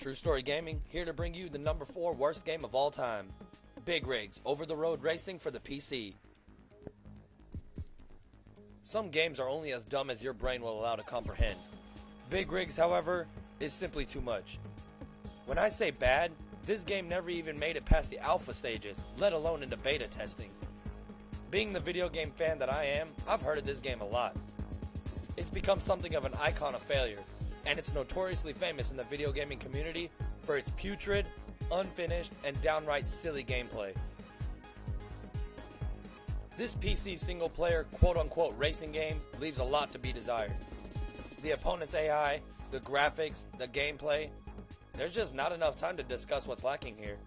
True Story Gaming, here to bring you the number 4 worst game of all time. Big Rigs, over-the-road racing for the PC. Some games are only as dumb as your brain will allow to comprehend. Big Rigs, however, is simply too much. When I say bad, this game never even made it past the alpha stages, let alone into beta testing. Being the video game fan that I am, I've heard of this game a lot. It's become something of an icon of failure, and it's notoriously famous in the video gaming community for its putrid, unfinished, and downright silly gameplay. This PC single-player quote-unquote racing game leaves a lot to be desired. The opponent's AI, the graphics, the gameplay, there's just not enough time to discuss what's lacking here.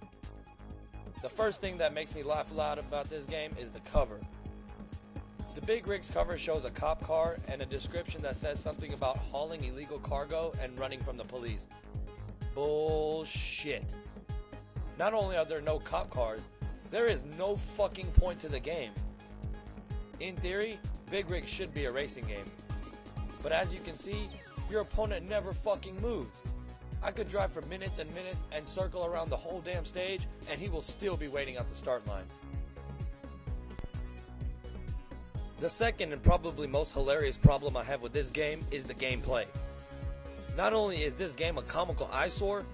The first thing that makes me laugh loud about this game is the cover. The Big Rigs cover shows a cop car and a description that says something about hauling illegal cargo and running from the police. Bullshit. Not only are there no cop cars, there is no fucking point to the game. In theory, Big Rigs should be a racing game. But as you can see, your opponent never fucking moves. I could drive for minutes and minutes and circle around the whole damn stage and he will still be waiting at the start line. The second and probably most hilarious problem I have with this game is the gameplay. Not only is this game a comical eyesore,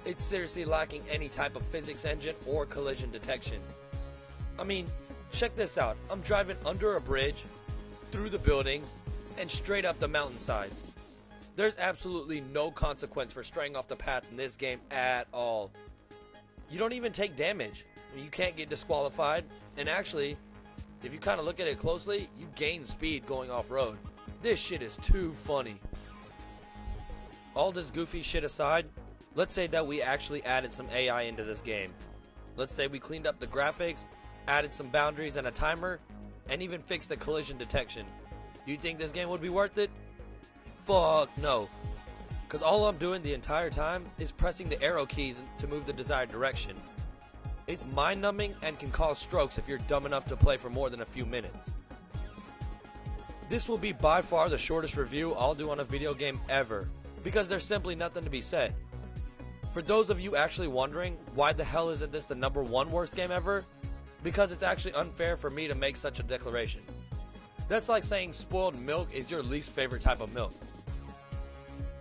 it's seriously lacking any type of physics engine or collision detection. I mean, check this out. I'm driving under a bridge, through the buildings, and straight up the mountainsides. There's absolutely no consequence for straying off the path in this game at all. You don't even take damage. You can't get disqualified, and actually, if you kind of look at it closely, you gain speed going off-road. This shit is too funny. All this goofy shit aside, let's say that we actually added some AI into this game. Let's say we cleaned up the graphics, added some boundaries and a timer, and even fixed the collision detection. You think this game would be worth it? Fuck no. Because all I'm doing the entire time is pressing the arrow keys to move the desired direction. It's mind-numbing and can cause strokes if you're dumb enough to play for more than a few minutes. This will be by far the shortest review I'll do on a video game ever, because there's simply nothing to be said. For those of you actually wondering why the hell isn't this the number 1 worst game ever, because it's actually unfair for me to make such a declaration. That's like saying spoiled milk is your least favorite type of milk.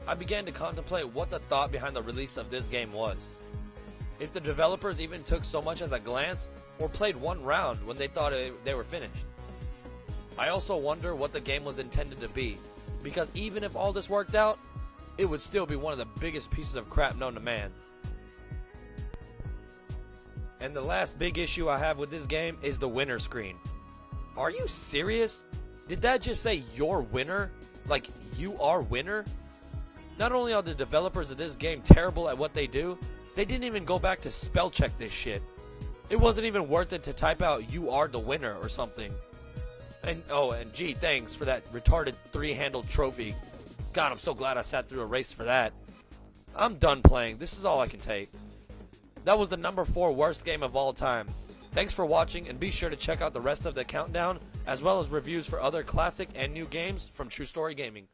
I began to contemplate what the thought behind the release of this game was. If the developers even took so much as a glance or played one round when they thought they were finished. I also wonder what the game was intended to be, because even if all this worked out, it would still be one of the biggest pieces of crap known to man. And the last big issue I have with this game is the winner screen. Are you serious? Did that just say "you're winner"? Like, you are winner? Not only are the developers of this game terrible at what they do, they didn't even go back to spell check this shit. It wasn't even worth it to type out "you are the winner" or something. And gee, thanks for that retarded 3-handled trophy. God, I'm so glad I sat through a race for that. I'm done playing. This is all I can take. That was the number 4 worst game of all time. Thanks for watching, and be sure to check out the rest of the countdown, as well as reviews for other classic and new games from True Story Gaming.